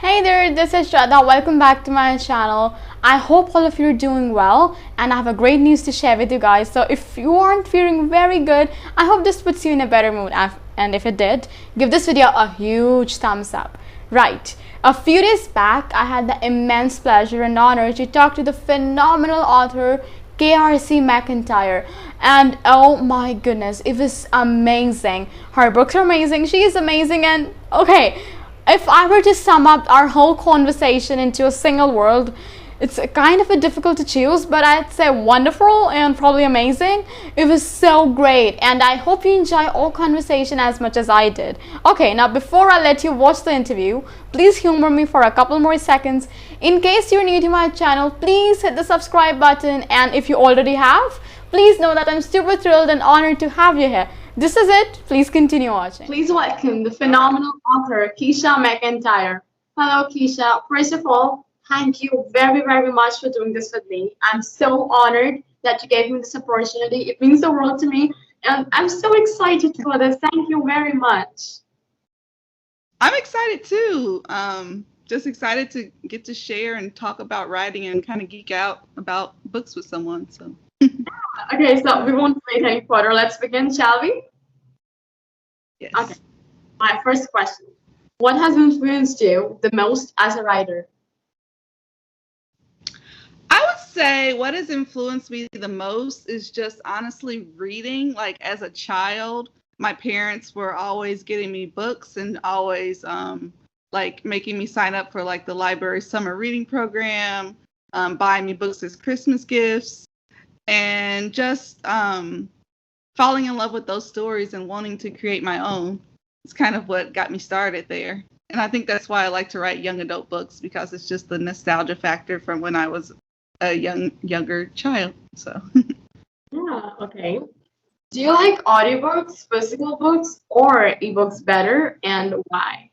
Hey there, this is Shraddha. Welcome back to my channel. I hope all of you are doing well and I have a great news to share with you guys. So if you aren't feeling very good, I hope this puts you in a better mood. And if it did, give this video a huge thumbs up. Right, a few days back, I had the immense pleasure and honor to talk to the phenomenal author K.R.S. McEntire, and oh my goodness, it was amazing. Her books are amazing, she is amazing, and okay, if I were to sum up our whole conversation into a single word, it's kind of a difficult to choose, but I'd say wonderful and probably amazing. It was so great, and I hope you enjoy our conversation as much as I did. Okay, now before I let you watch the interview, please humor me for a couple more seconds. In case you're new to my channel, please hit the subscribe button, and if you already have, please know that I'm super thrilled and honored to have you here. This is it. Please continue watching. Please welcome the phenomenal author Keshia McEntire. Hello, Keshia. First of all, thank you very, very much for doing this with me. I'm so honored that you gave me this opportunity. It means the world to me, and I'm so excited for this. Thank you very much. I'm excited too. Just excited to get to share and talk about writing and kind of geek out about books with someone. So. Okay, so we won't wait any further. Let's begin, shall we? Yes. Okay. My first question. What has influenced you the most as a writer? I would say what has influenced me the most is just honestly reading. Like as a child, my parents were always getting me books and always like making me sign up for like the library summer reading program, buying me books as Christmas gifts, and just falling in love with those stories and wanting to create my own. It's kind of what got me started there. And I think that's why I like to write young adult books, because it's just the nostalgia factor from when I was a younger child. So. Yeah, okay. Do you like audiobooks, physical books, or ebooks better, and why?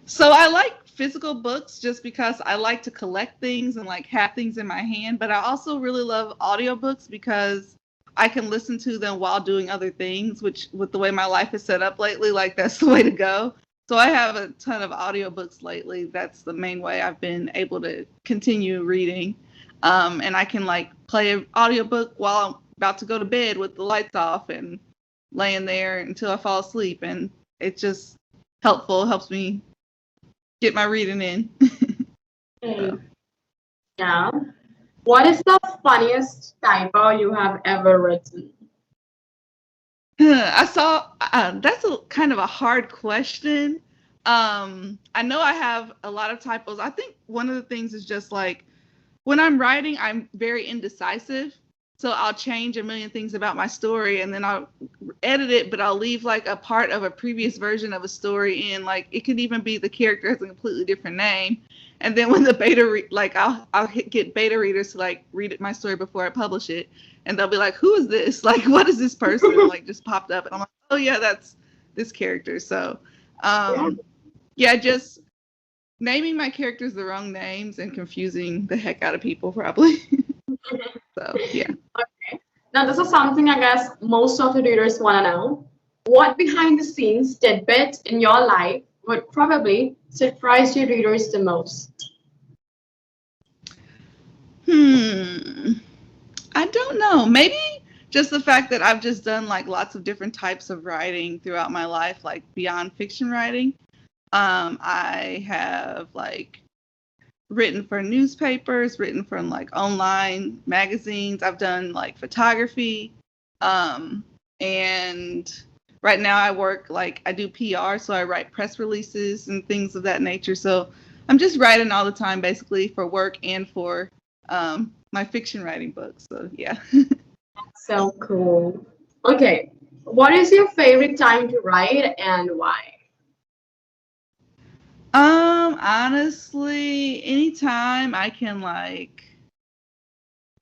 So I like physical books just because I like to collect things and like have things in my hand, but I also really love audiobooks because I can listen to them while doing other things, which with the way my life is set up lately, like that's the way to go. So I have a ton of audiobooks lately. That's the main way I've been able to continue reading. And I can like play an audiobook while I'm about to go to bed with the lights off and laying there until I fall asleep. And it's just helps me get my reading in. Okay. Yeah. What is the funniest typo you have ever written? I saw that's a kind of a hard question. I know I have a lot of typos. I think one of the things is just like when I'm writing, I'm very indecisive. So I'll change a million things about my story and then I'll edit it, but I'll leave like a part of a previous version of a story in. Like it could even be the character has a completely different name. And then when the I'll get beta readers to like read my story before I publish it, and they'll be like, "Who is this? Like, what is this person?" And like just popped up, and I'm like, "Oh yeah, that's this character." So, yeah, just naming my characters the wrong names and confusing the heck out of people probably. So yeah. Okay. Now, this is something I guess most of the readers want to know. What behind the scenes tidbit in your life would probably surprise your readers the most? I don't know. Maybe just the fact that I've just done like lots of different types of writing throughout my life, like beyond fiction writing. I have like written for newspapers, written for like online magazines. I've done like photography. And right now I work like I do PR, so I write press releases and things of that nature. So I'm just writing all the time basically for work and for my fiction writing books. So yeah. So cool. Okay. What is your favorite time to write and why? Honestly, anytime I can like,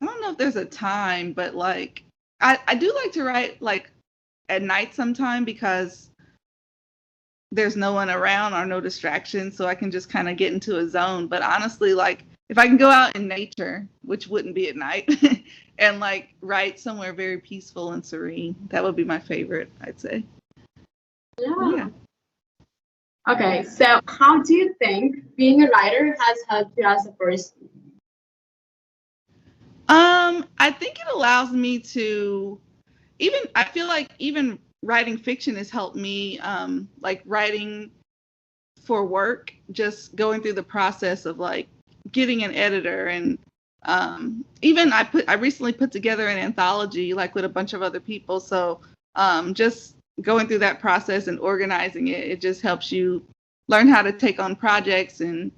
I don't know if there's a time, but like, I do like to write like at night sometime because there's no one around or no distractions, so I can just kind of get into a zone. But honestly, like if I can go out in nature, which wouldn't be at night, and like write somewhere very peaceful and serene, that would be my favorite, I'd say. Yeah. Yeah. Okay, so how do you think being a writer has helped you as a person? I think it allows me to I feel like even writing fiction has helped me, like writing for work, just going through the process of like getting an editor and even I recently put together an anthology like with a bunch of other people. So just going through that process and organizing it, it just helps you learn how to take on projects and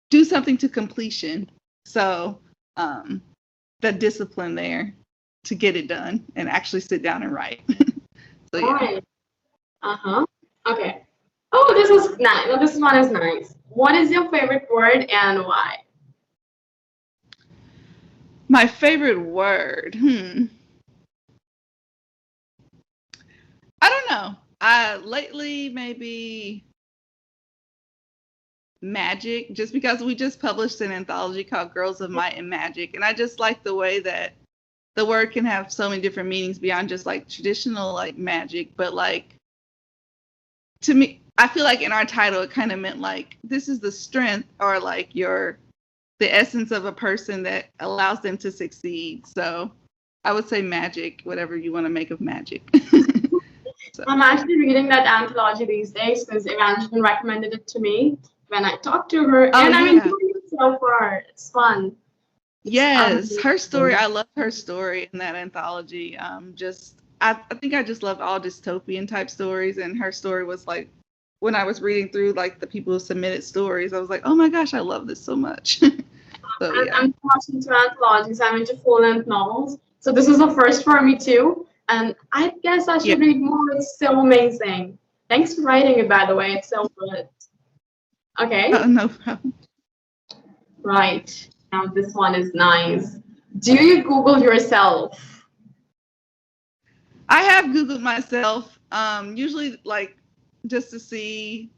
do something to completion. So the discipline there to get it done and actually sit down and write. So yeah. Right. Uh-huh. Okay. Oh, this is nice. No, this one is nice. What is your favorite word and why? My favorite word. I don't know. Lately maybe magic, just because we just published an anthology called Girls of Might and Magic, and I just like the way that the word can have so many different meanings beyond just like traditional like magic, but like to me, I feel like in our title it kind of meant like this is the strength or like the essence of a person that allows them to succeed. So I would say magic, whatever you want to make of magic. So. I'm actually reading that anthology these days because Evangeline recommended it to me when I talked to her, and I'm enjoying it so far. It's fun. Yes, her story. I love her story in that anthology. I think I just love all dystopian type stories, and her story was like, when I was reading through like the people who submitted stories, I was like, oh my gosh, I love this so much. So yeah. I'm watching two anthologies. I'm into full-length novels, so this is the first for me too. And I guess I should read more. It's so amazing. Thanks for writing it, by the way. It's so good. Okay. No problem. Right. Now this one is nice. Do you Google yourself? I have Googled myself. Usually like just to see.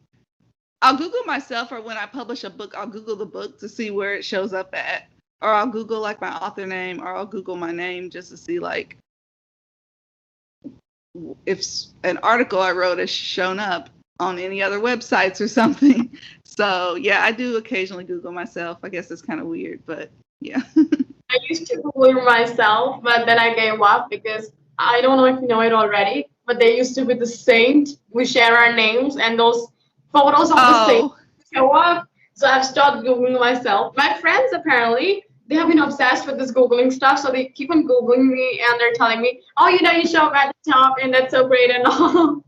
I'll Google myself, or when I publish a book, I'll Google the book to see where it shows up at. Or I'll Google like my author name, or I'll Google my name just to see like if an article I wrote has shown up on any other websites or something. So yeah, I do occasionally Google myself. I guess it's kind of weird, but yeah. I used to Google myself, but then I gave up because I don't know if you know it already, but they used to be the saint. We share our names and those photos of the saint show up. So I've stopped Googling myself. My friends apparently, they have been obsessed with this Googling stuff, so they keep on Googling me and they're telling me, oh, you know, you show up at the top and that's so great and all.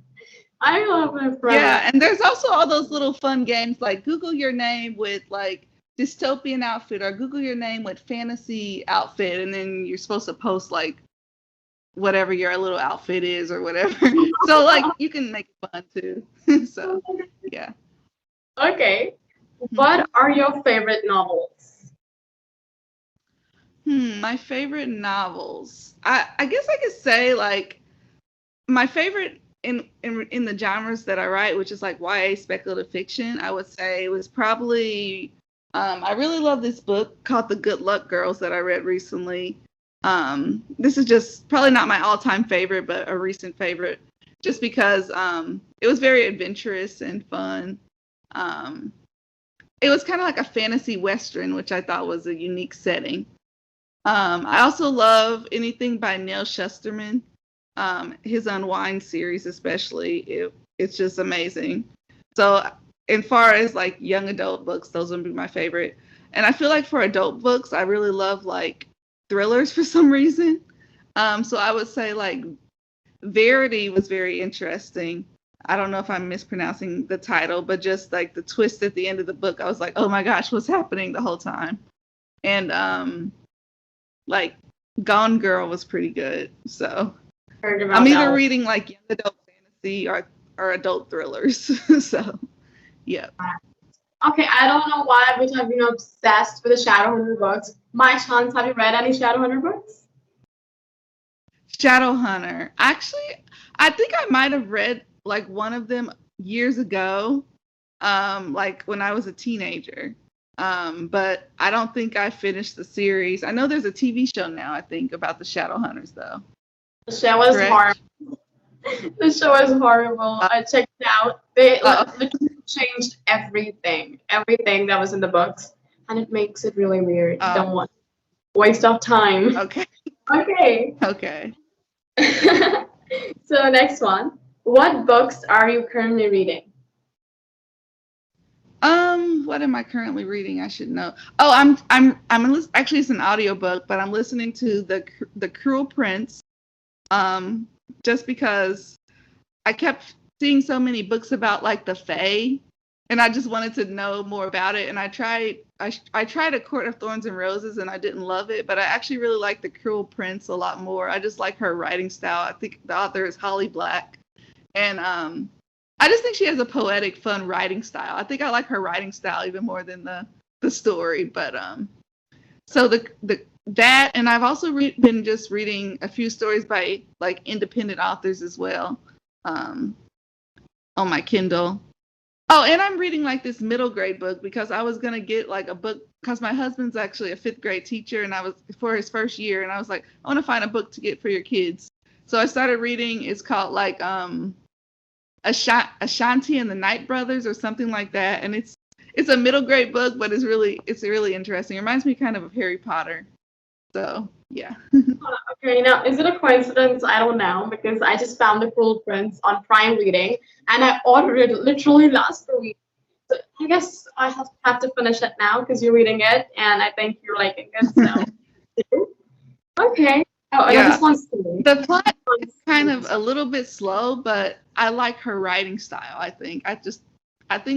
I love my friends. Yeah, and there's also all those little fun games like Google your name with like dystopian outfit or Google your name with fantasy outfit, and then you're supposed to post like whatever your little outfit is or whatever. So like you can make it fun too. So yeah. Okay. What are your favorite novels? My favorite novels. I guess I could say like my favorite in the genres that I write, which is like YA speculative fiction, I would say it was probably I really love this book called The Good Luck Girls that I read recently. This is just probably not my all-time favorite, but a recent favorite, just because it was very adventurous and fun. It was kind of like a fantasy western, which I thought was a unique setting. I also love anything by Neil Shusterman. His Unwind series especially, it's just amazing. So as far as like young adult books, those would be my favorite. And I feel like for adult books, I really love like thrillers for some reason. So I would say like Verity was very interesting. I don't know if I'm mispronouncing the title, but just like the twist at the end of the book, I was like, oh my gosh, what's happening the whole time? And like Gone Girl was pretty good. So I'm either reading like young adult fantasy or adult thrillers. So yeah. Okay, I don't know why, but I've been obsessed with the Shadowhunter books. My chance, have you read any Shadowhunter books? Shadowhunter. Actually, I think I might have read like one of them years ago, like when I was a teenager. But I don't think I finished the series. I know there's a TV show now, I think, about the Shadowhunters though. The show is horrible. The show is horrible. I checked it out. They literally changed everything that was in the books, and it makes it really weird. Don't want waste of time. Okay. Okay. Okay. So next one. What books are you currently reading? What am I currently reading? I should know. Oh, actually it's an audiobook, but I'm listening to the Cruel Prince. Just because I kept seeing so many books about like the Fae, and I just wanted to know more about it. And I tried A Court of Thorns and Roses, and I didn't love it, but I actually really like the Cruel Prince a lot more. I just like her writing style. I think the author is Holly Black, and I just think she has a poetic, fun writing style. I think I like her writing style even more than the story. But so that, and I've also been just reading a few stories by like independent authors as well, on my Kindle. Oh, and I'm reading like this middle grade book because I was gonna get like a book because my husband's actually a 5th grade teacher, and I was for his first year, and I was like, I want to find a book to get for your kids. So I started reading. It's called like Ashanti and the Night Brothers or something like that, and it's a middle grade book, but it's really interesting. It reminds me kind of Harry Potter. So yeah. Okay, now is it a coincidence? I don't know, because I just found The Cruel Prince on Prime Reading, and I ordered it literally last week. So I guess I have to finish it now because you're reading it, and I think you're liking it. So okay. Oh, yeah. This one's cool. The plot is kind of a little bit slow, but I like her writing style. I think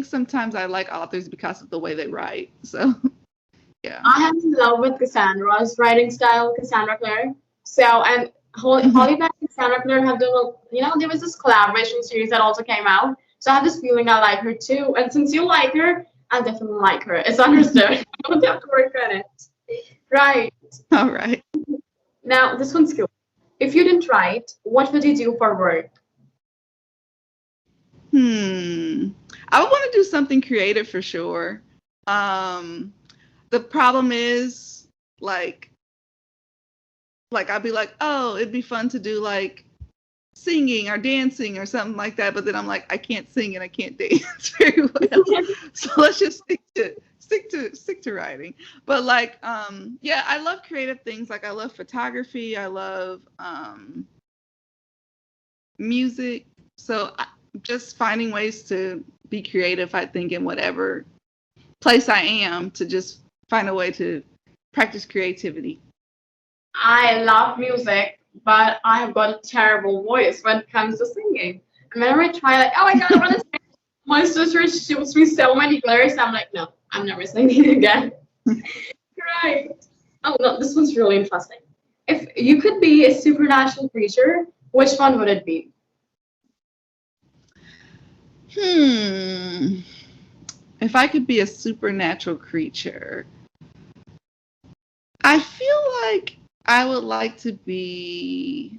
sometimes I like authors because of the way they write. So yeah. I am in love with Cassandra's writing style, Cassandra Clare. So, and Holly Black and Cassandra Clare have done, there was this collaboration series that also came out. So I have this feeling I like her too. And since you like her, I definitely like her. It's understood. I don't have to work on it. Right. All right. Now, this one's cool. If you didn't write, what would you do for work? I would want to do something creative for sure. The problem is like I'd be like, oh, it'd be fun to do like singing or dancing or something like that, but then I'm like, I can't sing and I can't dance very well. So let's just stick to writing. But like yeah, I love creative things. Like I love photography, I love music. So just finding ways to be creative, I think, in whatever place I am, to just find a way to practice creativity. I love music, but I have got a terrible voice when it comes to singing. And whenever I try, like, oh my god, I want to sing, my sister shoots me so many glares. I'm like, no, I'm never singing again. Right. Oh no, this one's really interesting. If you could be a supernatural creature, which one would it be? If I could be a supernatural creature, I feel like I would like to be.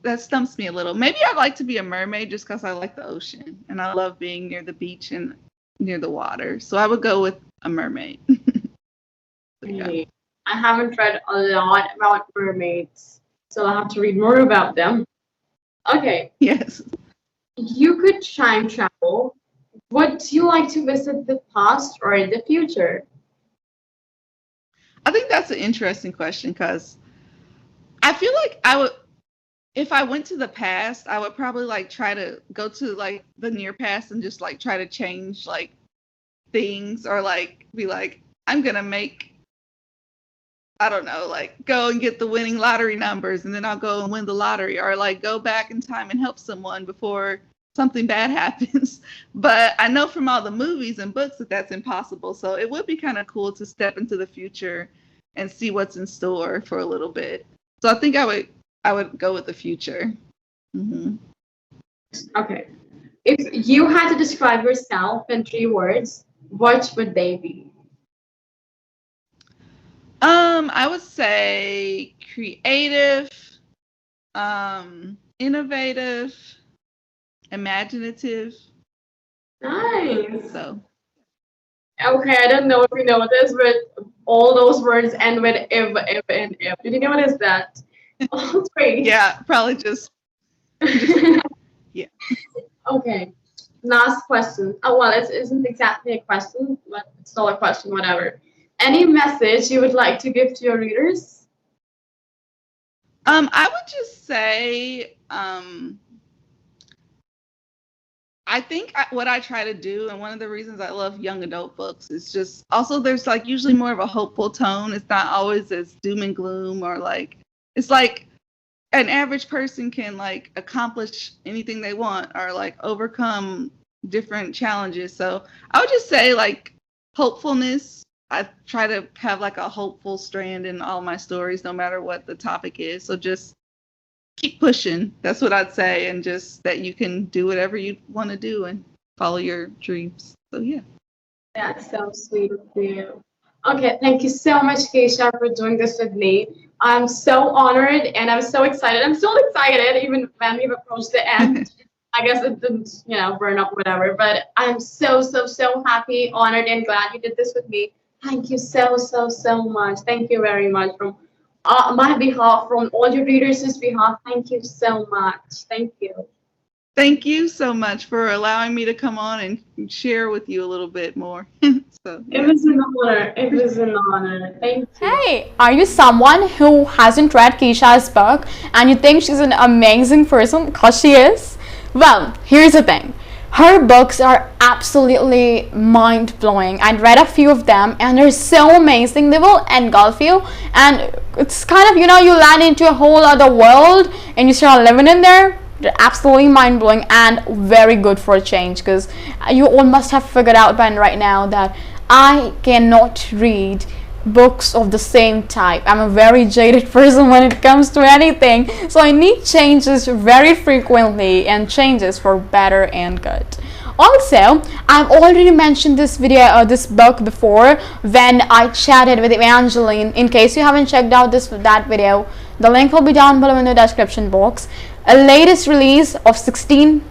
That stumps me a little. Maybe I'd like to be a mermaid just because I like the ocean and I love being near the beach and near the water. So I would go with a mermaid. Yeah. I haven't read a lot about mermaids, so I'll have to read more about them. Okay. Yes. You could time travel. Would you like to visit the past or the future? I think that's an interesting question because I feel like I would, if I went to the past, I would probably like try to go to like the near past and just like try to change like things, or like be like, I'm gonna make, I don't know, like go and get the winning lottery numbers and then I'll go and win the lottery, or like go back in time and help someone before something bad happens. But I know from all the movies and books that that's impossible. So it would be kind of cool to step into the future and see what's in store for a little bit. So I think I would go with the future. Mm-hmm. Okay. If you had to describe yourself in 3 words, what would they be? I would say creative, innovative, imaginative. Nice. So. Okay, I don't know if you know this, but all those words end with if, and if. Did you know what is that? All 3. Yeah, probably just Yeah. Okay. Last question. Oh, well, it isn't exactly a question, but it's still a question, whatever. Any message you would like to give to your readers? I would just say, I think what I try to do, and one of the reasons I love young adult books, is just also there's like usually more of a hopeful tone. It's not always as doom and gloom, or like it's like an average person can like accomplish anything they want or like overcome different challenges. So I would just say like hopefulness. I try to have like a hopeful strand in all my stories, no matter what the topic is. So just keep pushing. That's what I'd say, and just that you can do whatever you want to do and follow your dreams. So yeah. That's so sweet of you. Okay, thank you so much, Keshia, for doing this with me. I'm so honored and I'm so excited. I'm still excited even when we've approached the end. I guess it didn't, burn up, whatever. But I'm so, so, so happy, honored, and glad you did this with me. Thank you so, so, so much. Thank you very much from my behalf, from all your readers' behalf. Thank you so much. Thank you. Thank you so much for allowing me to come on and share with you a little bit more. So It was an honor. It was an honor. Thank you. Hey, are you someone who hasn't read Keshia's book and you think she's an amazing person? Because she is. Well, here's the thing. Her books are absolutely mind-blowing. I read a few of them and they're so amazing. They will engulf you, and it's kind of, you land into a whole other world and you start living in there. They're absolutely mind-blowing and very good for a change, because you all must have figured out by right now that I cannot read books of the same type. I'm a very jaded person when it comes to anything, so I need changes very frequently, and changes for better and good. Also, I've already mentioned this book before when I chatted with Evangeline. In case you haven't checked out that video, the link will be down below in the description box. A latest release of 16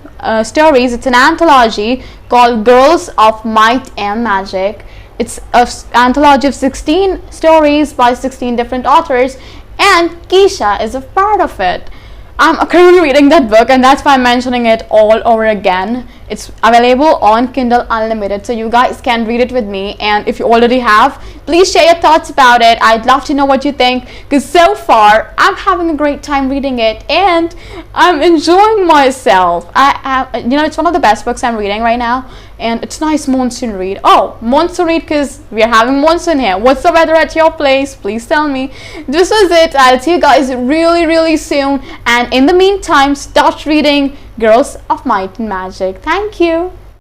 stories. It's an anthology called Girls of Might and Magic. It's an anthology of 16 stories by 16 different authors, and Keshia is a part of it. I'm currently reading that book, and that's why I'm mentioning it all over again. It's available on Kindle Unlimited, so you guys can read it with me. And if you already have, please share your thoughts about it. I'd love to know what you think, because so far I'm having a great time reading it and I'm enjoying myself. It's one of the best books I'm reading right now, and it's nice monsoon read. Oh, monsoon read because we are having monsoon here. What's the weather at your place? Please tell me. This was it. I'll see you guys really, really soon. And in the meantime, start reading Girls of Might and Magic. Thank you.